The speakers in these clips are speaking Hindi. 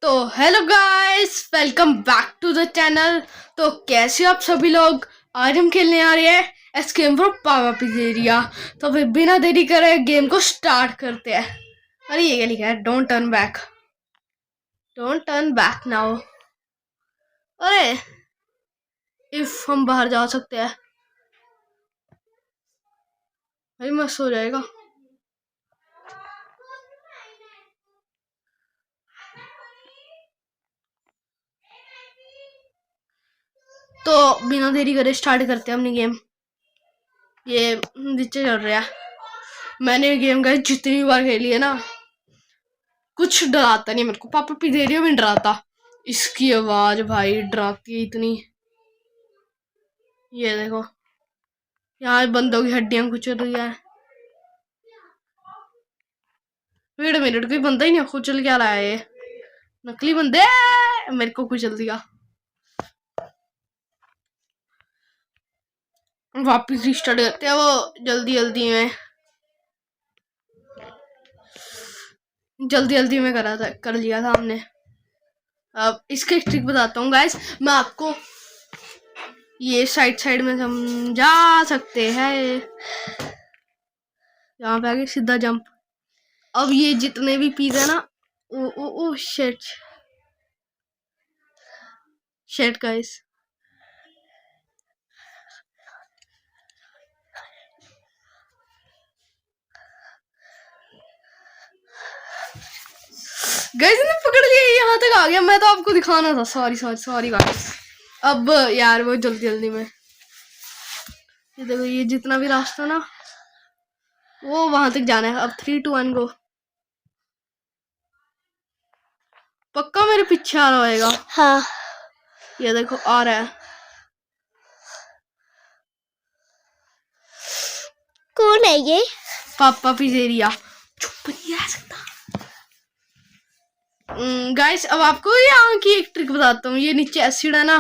तो hello guys, welcome back to the channel. तो कैसे आप सभी लोग। आज हम खेलने आ रहे हैं एस्केप फ्रॉम पापा पिज़्ज़ेरिया। तो फिर बिना देरी करे गेम को स्टार्ट करते हैं। अरे ये क्या लिखा है, don't turn back, don't turn back now. अरे इफ हम बाहर जा सकते हैं भाई, मस्त हो जाएगा। तो बिना देरी करे स्टार्ट करते हैं अपनी गेम। ये नीचे चल रहा है। मैंने गेम का जितनी बार खेली है ना, कुछ डराता नहीं मेरे को। पापा पिज़्ज़ेरिया में डराता, इसकी आवाज भाई डराती है इतनी। ये देखो, यहाँ बंदों की हड्डियां कुचल रही है। वेट मिनट, कोई बंदा ही नहीं कुचल क्या रहा है ये? नकली बंदे मेरे को कुचल दिया। वापिस रिस्टार्ट करते हैं वो जल्दी जल्दी में, जल्दी जल्दी में करा था, कर लिया था हमने। अब इसका एक ट्रिक बताता हूँ गाइस मैं आपको। ये साइड साइड में समझा सकते हैं, यहाँ पे आगे सीधा जंप। अब ये जितने भी पीस है ना, oh oh oh shit shit guys, guys ने पकड़ लिया, यहाँ तक आ गया। मैं तो आपको दिखाना था, सॉरी सॉरी सॉरी गाइस। अब यार वो जल्दी जल्दी में, ये देखो ये जितना भी रास्ता ना वो वहां तक जाना है। अब 3 2 1 गो। पक्का मेरे पीछे आ रहा होगा। हाँ, ये देखो आ रहा है। कौन है ये? पापा पिज़्ज़ेरिया। चुप नहीं रह सकता। गाइस अब आपको यहाँ की एक ट्रिक बताता हूँ। ये नीचे एसिड है ना,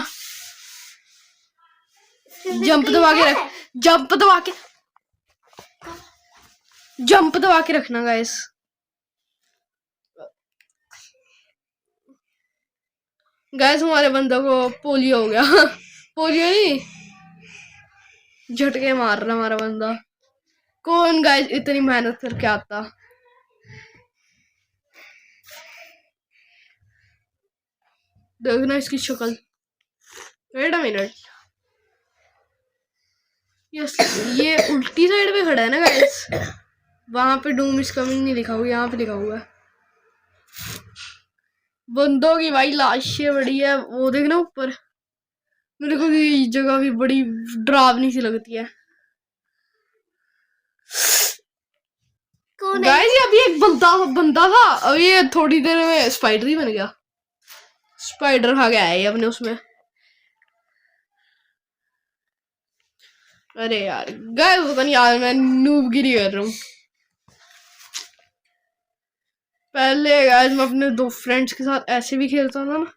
जंप दबा के रख, जंप दबा के, जंप दबा के रखना गाइस। गाइस हमारे बंदों को पोलियो हो गया। पोलियो नहीं, झटके मार रहा हमारा बंदा। कौन गाइस इतनी मेहनत करके आता। देखना इसकी शक्ल। वेट अ मिनट, यस ये उल्टी साइड पे खड़ा है ना गाइस। वहां पे डूम इज कमिंग नहीं लिखा हुआ, यहाँ पे लिखा हुआ है। बंदों की भाई लाशें बड़ी है, वो देखना ऊपर। मेरे को ये जगह भी बड़ी डरावनी सी लगती है। गाइस ये अभी एक बंदा था, अब ये थोड़ी देर में स्पाइडर ही बन गया। स्पाइडर खा गया है ये अपने उसमें। अरे यार गाइस पता नहीं यार, मैं नूबगिरी कर रहा हूँ। पहले गाइस मैं अपने 2 फ्रेंड्स के साथ ऐसे भी खेलता था ना।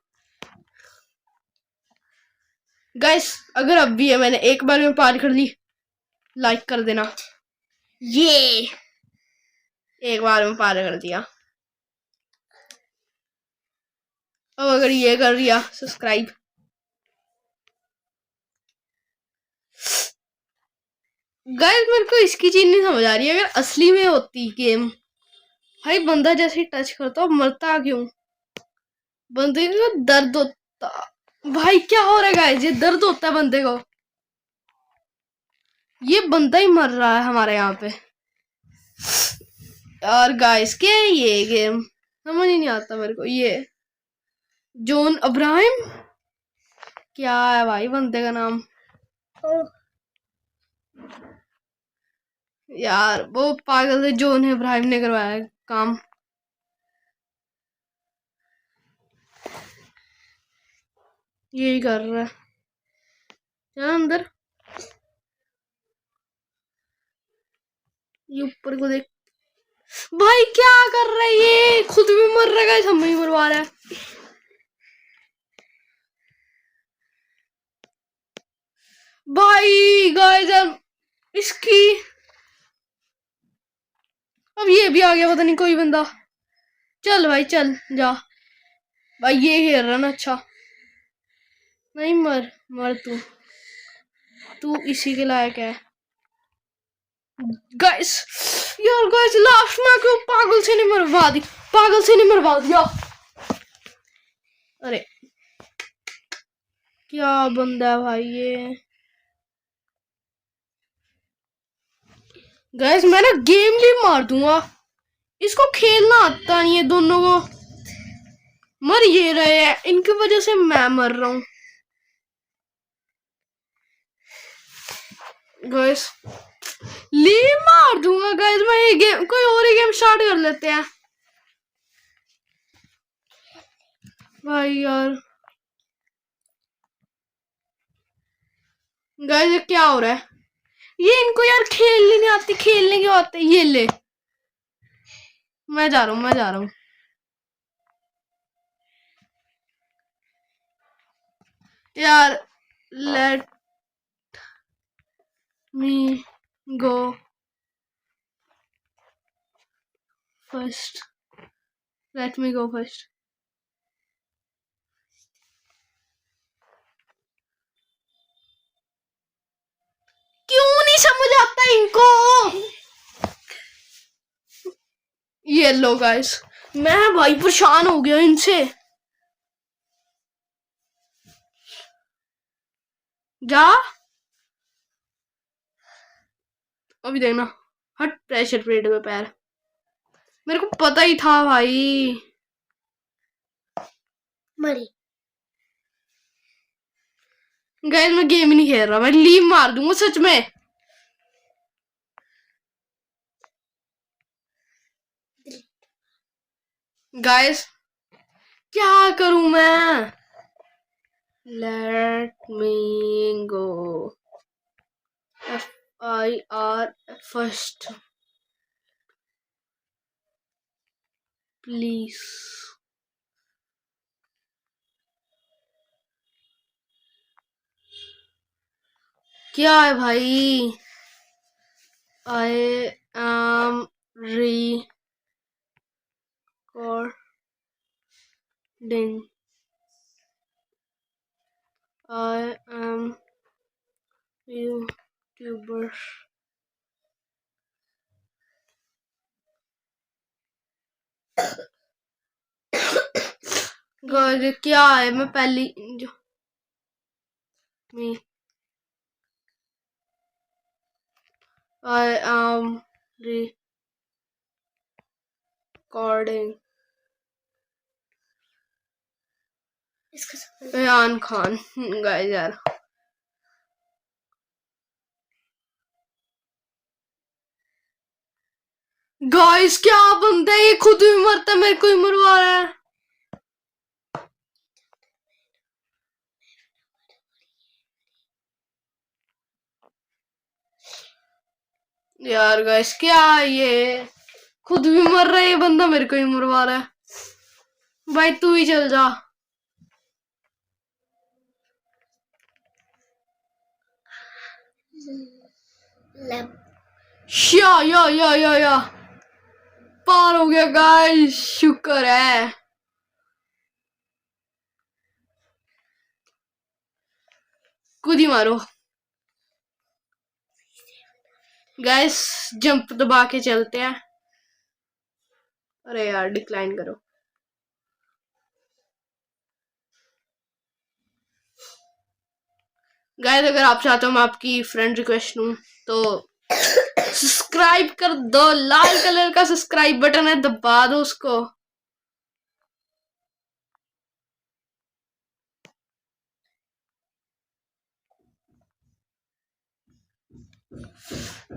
गाइस अगर अब भी है, मैंने एक बार में पार कर ली, लाइक कर देना। ये एक बार में पार कर दिया। अब अगर ये कर दिया सब्सक्राइब। गाइस मेरे को इसकी चीज नहीं समझ आ रही है, अगर असली में होती गेम, भाई बंदा जैसे ही टच करता मरता क्यों? बंदे को दर्द होता भाई, क्या हो रहा है गाइस? ये दर्द होता है बंदे को। ये बंदा ही मर रहा है हमारे यहाँ पे यार। गाइस क्या है ये गेम, समझ ही नहीं आता मेरे को। ये जॉन अब्राहम क्या है भाई बंदे का नाम? यार वो पागल से जॉन इब्राहिम ने करवाया काम। यही कर रहा है, चल अंदर। ये ऊपर को देख भाई, क्या कर रहा है ये? खुद भी मर रहा है, हमें ही मरवा रहा है। भाई गाइस इसकी, अब ये भी आ गया पता नहीं कोई बंदा। चल भाई चल जा। भाई ये खेल रहा ना। अच्छा नहीं, मर मर तू, तू इसी के लायक है। गाइस यार, गाइस लास्ट में क्यों पागल से नहीं मरवा दी, पागल से नहीं मरवा दिया। अरे क्या बंदा है भाई ये। गाइस मैं ना गेम भी मार दूंगा, इसको खेलना आता नहीं है दोनों को। मर ये रहे हैं, इनकी वजह से मैं मर रहा हूँ। गाइस लीव मार दूंगा गाइस मैं। ये गेम कोई और ही गेम स्टार्ट कर लेते हैं भाई यार। गाइस ये क्या हो रहा है, ये इनको यार खेलनी नहीं आती, खेलने की बात है। ये ले, मैं जा रहा हूँ, मैं जा रहा हूँ यार। लेट मी गो फर्स्ट, लेट मी गो फर्स्ट। क्यों नहीं समझ आता इनको। ये लो गाइस, मैं भाई परेशान हो गया इनसे। जा अभी देखना, हट प्रेशर पेट पे पैर। मेरे को पता ही था भाई। मरी। गाइस मैं गेम ही नहीं खेल रहा, मैं लीव मार दूंगा सच में। गाइस क्या करूं मैं। Let me go FIR first please. क्या है भाई। I am recording, I am YouTuber. Guys क्या है, मैं पहली जो me I am recording Rehan Khan. Guys यार गाइस क्या बनता है, ये खुद भी मरता है, मेरे को ही मरवा रहा है। यार गाइस क्या है ये, खुद भी मर रहा है ये बंदा, मेरे को ही मरवा रहा है। भाई तू ही चल जा। या पार हो गया गाइस, शुक्र है। कूद ही मारो गाइस, जंप दबा के चलते हैं। अरे यार डिक्लाइन करो। गाइस अगर आप चाहते हो मैं आपकी फ्रेंड रिक्वेस्ट लूं तो सब्सक्राइब कर दो, लाल कलर का सब्सक्राइब बटन है, दबा दो उसको।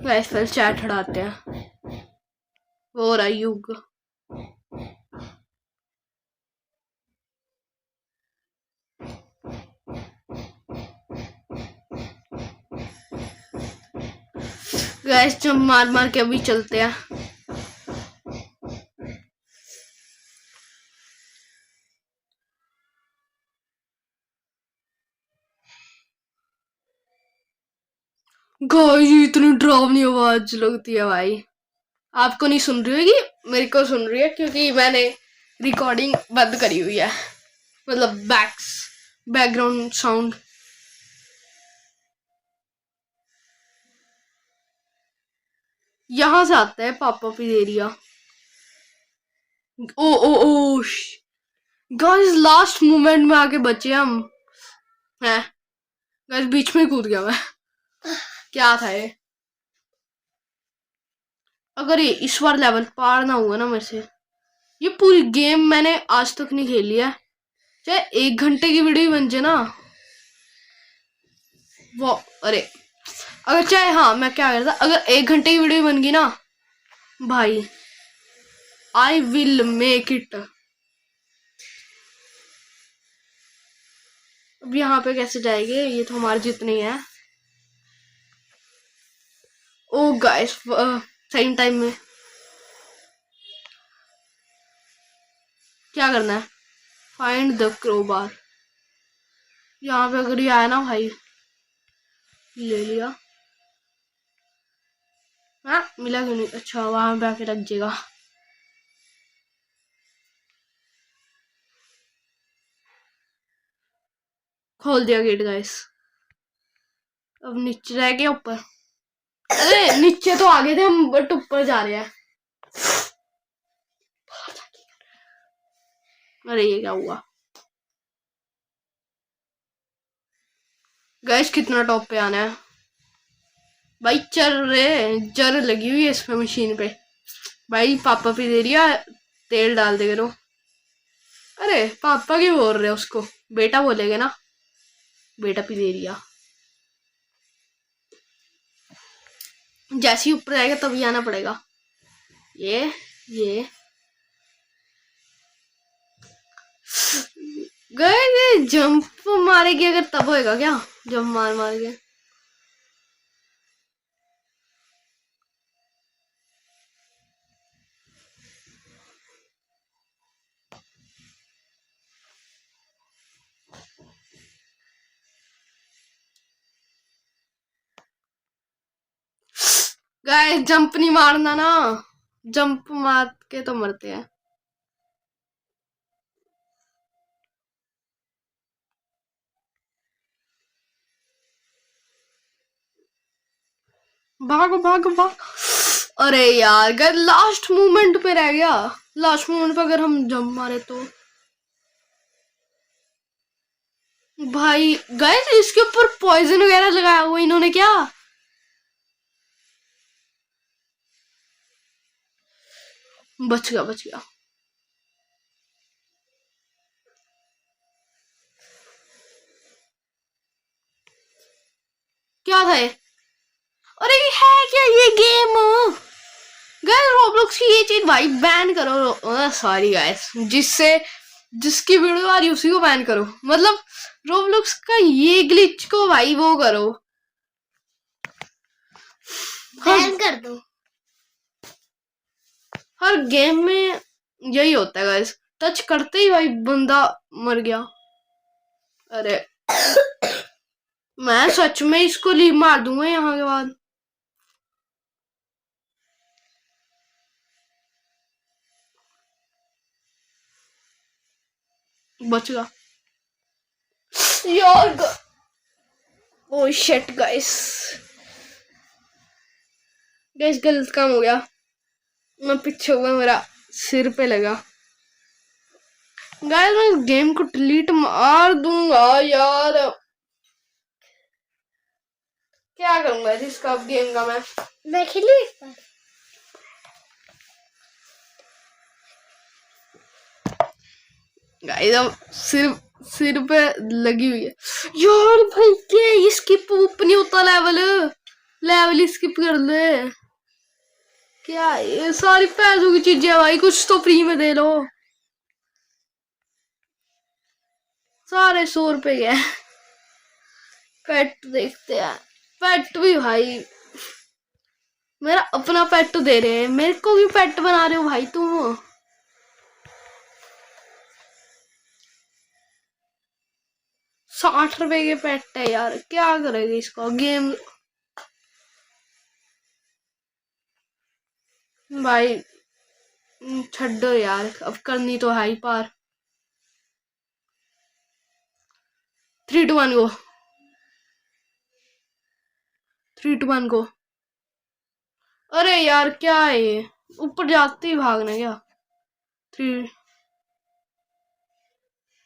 गाइस फिर चैट हटाते हैं। वो रहा युग। गाइस जंप मार मार के अभी चलते हैं। गाइस इतनी डरावनी आवाज लगती है भाई। आपको नहीं सुन रही होगी, मेरे को सुन रही है क्योंकि मैंने रिकॉर्डिंग बंद करी हुई है। मतलब बैकग्राउंड साउंड। यहां से आता है पापा पिज़ेरिया। ओ ओ ओ गाइस लास्ट मोमेंट में आके बचे हम हैं। गाइस बीच में ही कूद गया मैं। क्या था ये? अगर ये इस बार लेवल पार ना हुआ ना मेरे से, ये पूरी गेम मैंने आज तक नहीं खेली है। चाहे 1 घंटे की वीडियो बन जाए ना वो, अरे अगर चाहे, हाँ मैं क्या करता, अगर 1 घंटे की वीडियो बन गई ना भाई, आई विल मेक इट। अब यहाँ पे कैसे जाएंगे? ये तो हमारे जितने ही है। ओ गाइस सही टाइम में क्या करना है? Find the crowbar. यहाँ पे अगर ये आया ना भाई, ले लिया। हाँ मिला क्यों नहीं? अच्छा वहां पे आके लग जाएगा। खोल दिया गेट गाइस। अब नीचे रह गया ऊपर। अरे नीचे तो आगे थे हम, बट ऊपर जा रहे हैं। अरे ये क्या हुआ? गाइस कितना टॉप पे आना है भाई? चल रहे जर लगी हुई है इसमें मशीन पे भाई। पापा पी दे रिया, तेल डाल दे करो। अरे पापा क्यों बोल रहे उसको? बेटा बोलेगे ना, बेटा पी दे रिया। जैसे ही ऊपर जाएगा तभी आना पड़ेगा। ये गए जंप मारेगी अगर तब होएगा क्या? जंप मार मार के गाइस जंप नहीं मारना ना, जंप मार के तो मरते हैं। भागो भागो भाग। अरे यार गाइस लास्ट मोमेंट पे रह गया। लास्ट मोमेंट पे अगर हम जंप मारे तो भाई। गाइस इसके ऊपर पॉइजन वगैरह लगाया हुआ इन्होंने क्या? बच गया बच गया। क्या था ये? अरे ये है क्या ये गेम? गाइस रोब्लॉक्स की ये चीज भाई बैन करो। सॉरी गाइस, जिसकी वीडियो आ रही है उसी को बैन करो। मतलब रोब्लॉक्स का ये ग्लिच को भाई वो करो, बैन कर दो। हर गेम में यही होता है गाइस। टच करते ही भाई बंदा मर गया। अरे मैं सच में इसको लीव मार दूंगा यहाँ के बाद। बच गया यार। ओ शिट गाइस, गाइस गलत काम हो गया। मैं पीछे हुआ, मेरा सिर पे लगा। गाइस मैं गेम को डिलीट मार दूंगा यार। क्या करूंगा इसका गेम का मैं खेलू एक बार। गाइस अब सिर सिर पे लगी हुई है यार। भाई क्या ये स्किप उप नहीं होता? लेवल स्किप कर ले। क्या ये सारी पैसों की चीजें है भाई, कुछ तो फ्री में दे लो। सारे 100 रुपए के हैं। पेट देखते हैं। पेट भी भाई मेरा अपना पेट दे रहे हैं, मेरे को भी पेट बना रहे हो भाई तुम। 60 रुपए के पेट है यार, क्या करेगा इसका गेम भाई। छड्डो यार, अब करनी तो हाई पार। 3 2 1 गो, 3 2 1 गो। अरे यार क्या है ये, ऊपर जाते ही भागना क्या। 3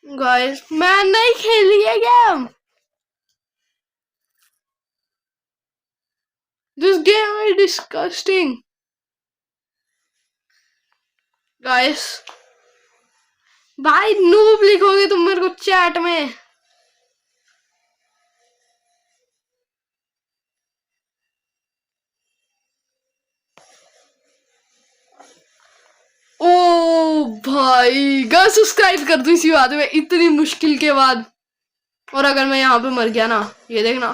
गाइस मैं नहीं खेली है game, this game is disgusting guys. भाई नूब लिखोगे तुम मेरे को चैट में। ओ भाई गाइस सब्सक्राइब कर दो इसी बात में, इतनी मुश्किल के बाद। और अगर मैं यहाँ पे मर गया ना, ये देखना,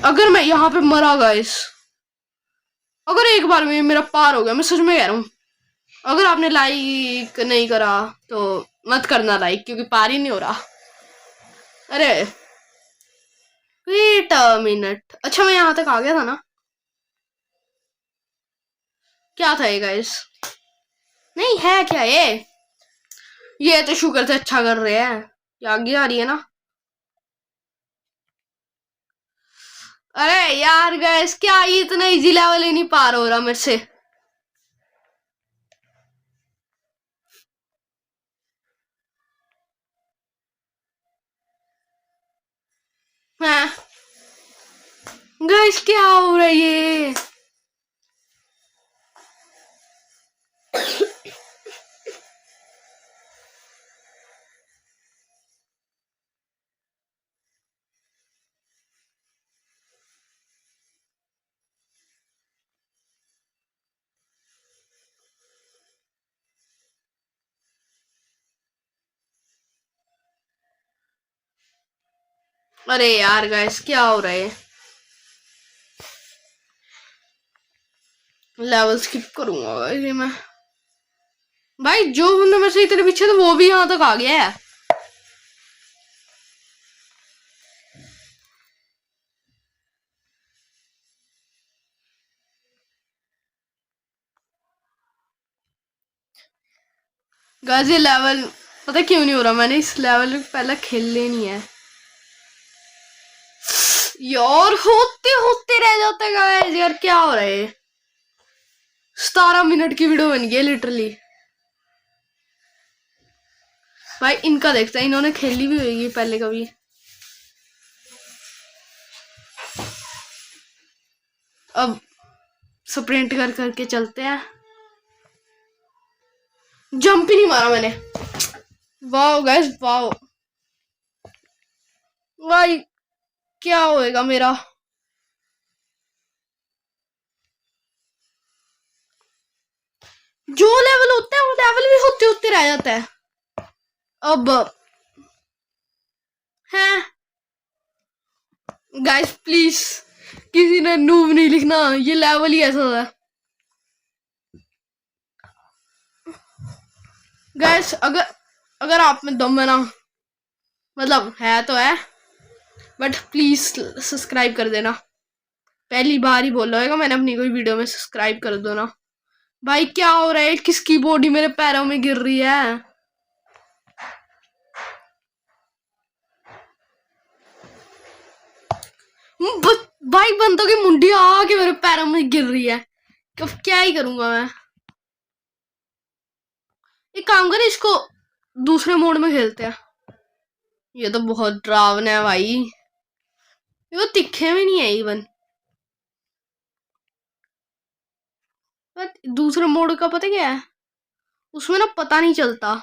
अगर मैं यहाँ पे मरा गाइस, अगर एक बार में मेरा पार हो गया, मैं सच में कह रहा हूँ। अगर आपने लाइक नहीं करा तो मत करना लाइक, क्योंकि पार ही नहीं हो रहा। अरे वेट अ मिनट, अच्छा मैं यहाँ तक आ गया था ना। क्या था ये गाइस, नहीं है क्या ये तो शुक्र से अच्छा कर रहे हैं, ये आगे आ रही है ना। अरे यार गाइस क्या ये इतना इजी लेवल ही नहीं पार हो रहा मेरे से। हाँ गाइस क्या हो रहा है ये। अरे यार गाइस क्या हो रहा है, लेवल स्किप करूंगा ये मैं। भाई जो बंदा मेरे से इतने पीछे था वो भी यहाँ तक आ गया है। गाइस ये लेवल पता क्यों नहीं हो रहा, मैंने इस लेवल में पहले खेलने नहीं है यार, होते होते रह जाता है गाइस। यार क्या हो रहा है, 17 मिनट की वीडियो बन गई लिटरली। भाई इनका देखता है, इन्होंने खेली भी होगी पहले कभी। अब स्प्रिंट कर करके चलते हैं। जंप ही नहीं मारा मैंने, वाह गाइस वाह। भाई क्या होएगा मेरा, जो लेवल होता है वो लेवल भी होते होते रह जाता है। अब हैं गाइस प्लीज किसी ने नूब नहीं लिखना, ये लेवल ही ऐसा है गाइस। अगर अगर आप में दम है ना, मतलब है तो है, बट प्लीज सब्सक्राइब कर देना। पहली बार ही बोल रहा मैंने अपनी कोई वीडियो में, सब्सक्राइब कर दो ना। भाई क्या हो रहा है, किसकी बॉडी मेरे पैरों में गिर रही है। भाई बंदों की मुंडी आके मेरे पैरों में गिर रही है, अब क्या ही करूंगा मैं। एक काम करें, इसको दूसरे मोड में खेलते हैं। ये तो बहुत डरावना है भाई, ये तो तिखे में नहीं है इवन। बट दूसरे मोड का पता क्या है, उसमें ना पता नहीं चलता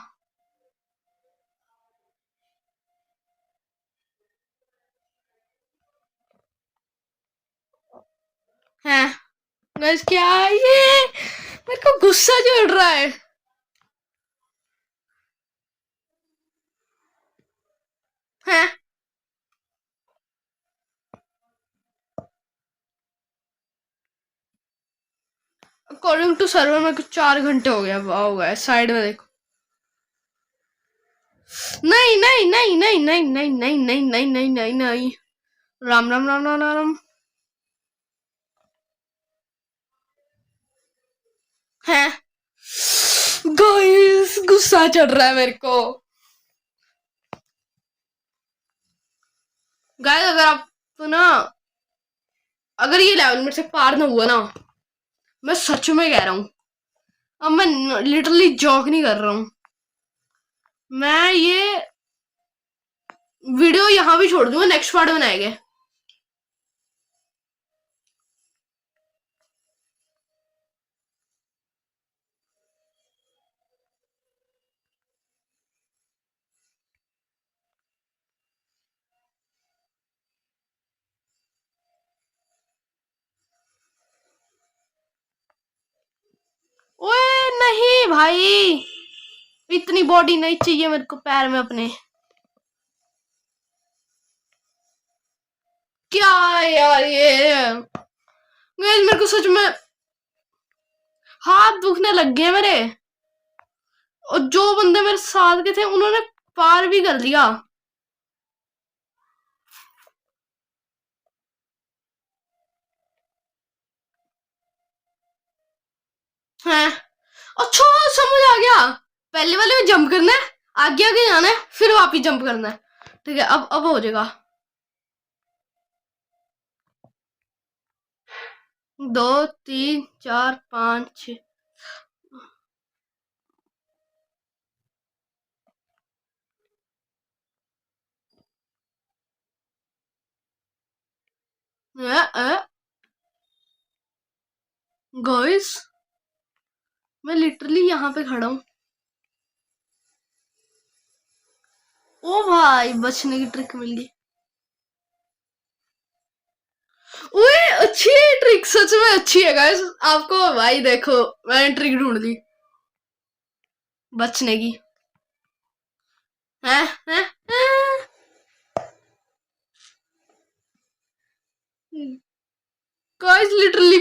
है। गाइस क्या है ये, मेरे को गुस्सा चढ़ रहा है। अकॉर्डिंग टू सर्वर में कुछ 4 घंटे हो गया, वाह हो गया। साइड में देखो, नहीं नहीं नहीं नहीं नहीं नहीं नहीं नहीं नहीं नहीं नहीं नहीं, राम राम राम राम राम है। गाइस गुस्सा चढ़ रहा है मेरे को। गाइस अगर आप तो ना, अगर ये लेवल मेरे से पार ना हुआ ना, मैं सच में कह रहा हूँ, अब मैं लिटरली जॉक नहीं कर रहा हूँ, मैं ये वीडियो यहाँ भी छोड़ दूंगा, नेक्स्ट पार्ट बनाएंगे। ओए नहीं भाई, इतनी बॉडी नहीं चाहिए मेरे को पैर में अपने। क्या यार ये, गाइस मेरे को सच में हाथ दुखने लग गए मेरे, और जो बंदे मेरे साथ के थे उन्होंने पार भी कर लिया। है अच्छा, समझ आ गया, पहले वाले में जंप करना है, आगे आगे जाना है, फिर वापिस जंप करना है। ठीक है, अब हो जाएगा। 2 3 4 5 6। गाइस मैं लिटरली यहाँ पे खड़ा हूँ। ओ भाई बचने की ट्रिक मिल गई। ओए अच्छी है ट्रिक, सच में अच्छी है गाइस। आपको भाई देखो, मैंने ट्रिक ढूंढ ली बचने की। है गाइस लिटरली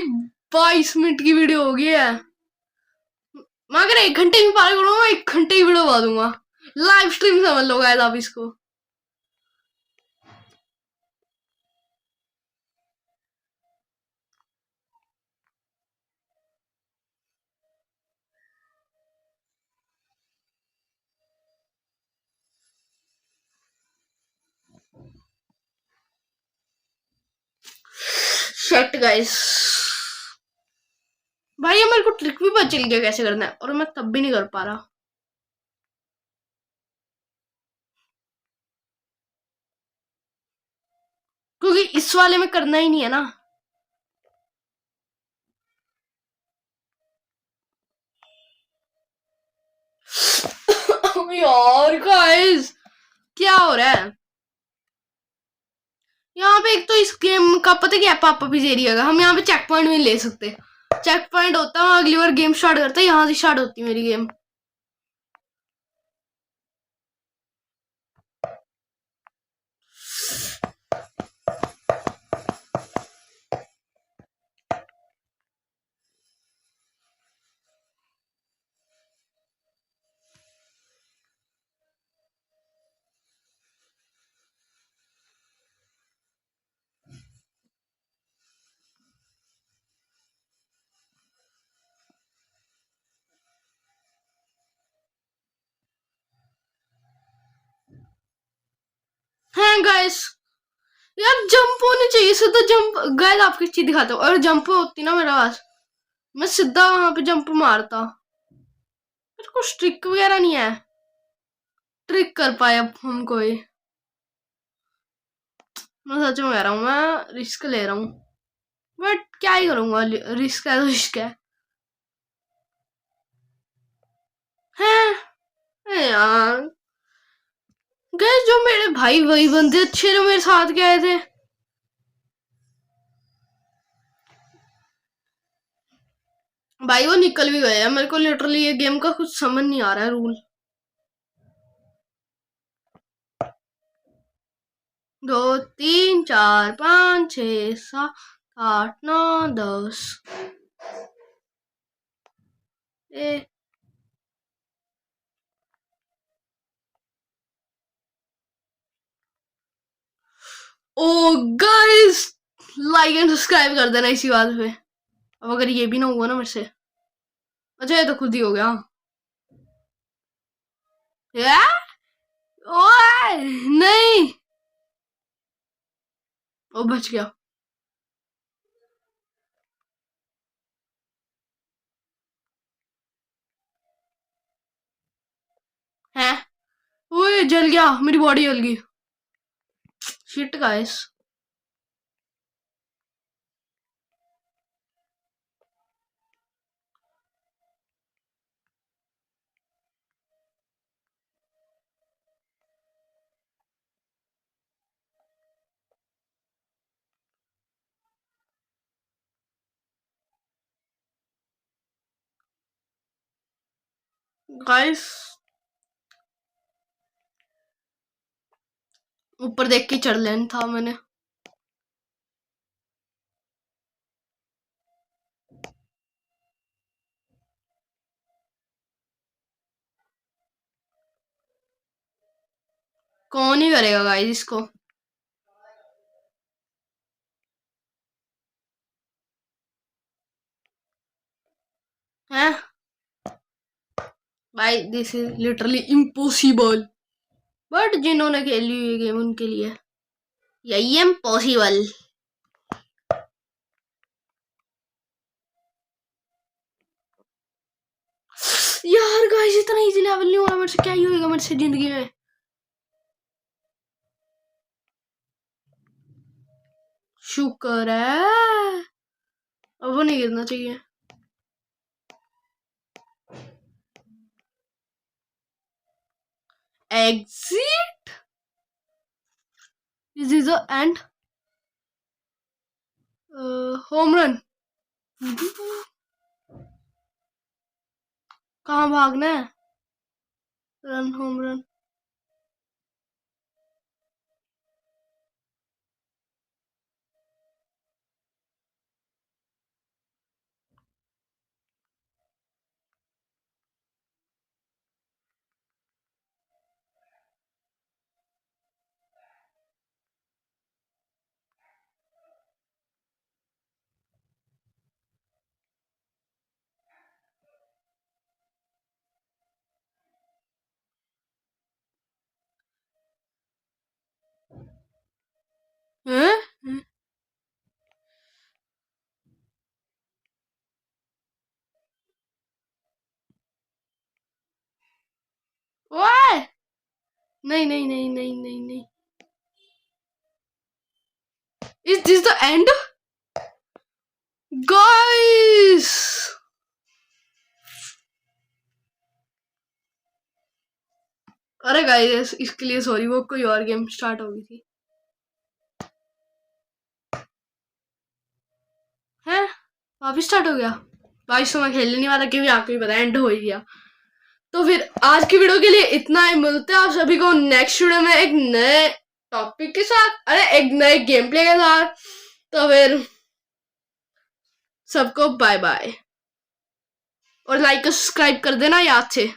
22 मिनट की वीडियो हो गई है। मैं अगर 1 घंटे भी पार करूंगा, 1 घंटे की वीडियो बना दूंगा, लाइव स्ट्रीम समझ लो गाइस आप इसको। शट गाइस, भाई ये मेरे को ट्रिक भी पता चल गया कैसे करना है, और मैं तब भी नहीं कर पा रहा। क्योंकि इस वाले में करना ही नहीं है ना। यार गाइस क्या हो रहा है यहाँ पे? एक तो इस गेम का पता क्या है, पापा पिज एरिया का, हम यहाँ पे चेक पॉइंट भी ले सकते। चेक पॉइंट होता है, अगली बार गेम स्टार्ट करते हैं, यहाँ से स्टार्ट होती है मेरी गेम। हाँ गाइस, यार जंप होनी चाहिए, सीधा जंप। गाइस आपकी चीज दिखाता हूँ, अगर जंप होती ना मेरे पास, मैं सीधा वहां पे जंप मारता। मेरे को ट्रिक वगैरह नहीं है, ट्रिक कर पाए अब हम कोई। मैं सच में कह रहा हूँ, मैं रिस्क ले रहा हूँ, बट क्या ही करूंगा, रिस्क है तो रिस्क है। हैं? यार गए जो मेरे भाई वही बंदे अच्छे जो मेरे साथ के आए थे। भाई वो निकल भी गए हैं, मेरे को लिटरली ये गेम का कुछ समझ नहीं आ रहा है रूल। 2 3 4 5 6 7 8 9 10 ए। ओ गाइस लाइक एंड सब्सक्राइब कर देना इसी बात पे। अब अगर ये भी ना हुआ ना मेरे से, अच्छा ये तो खुद ही हो गया। या? ओए नहीं, ओ बच गया। है ओए जल गया, मेरी बॉडी जल गई। Shit guys. गाइस ऊपर देख के चढ़ लेना था मैंने। कौन ही करेगा गाइस इसको। हैं भाई this is literally impossible. But जिन्होंने खेली हुई गेम उनके लिए यही इम्पॉसिबल। यार गाइस इतना इजी लेवल नहीं होना मेरे से, क्या ही होएगा मेरे से जिंदगी में। शुक्र है अब वो नहीं गिरना चाहिए। Exit this is the end. Home run. कहाँ भागना है? Run home run. हैं? ओए नहीं नहीं नहीं नहीं नहीं नहीं। Is this the end guys? अरे गाइस इसके लिए सॉरी, वो कोई और गेम स्टार्ट हो गई थी। हैं वापिस स्टार्ट हो गया। गाइस तो मैं खेलने नहीं वाला क्योंकि आपको ही पता एंड हो ही गया। तो फिर आज की वीडियो के लिए इतना ही। मिलते हैं आप सभी को नेक्स्ट वीडियो में एक नए टॉपिक के साथ, अरे एक नए गेम प्ले के साथ। तो फिर सबको बाय बाय और लाइक और सब्सक्राइब कर देना याद से।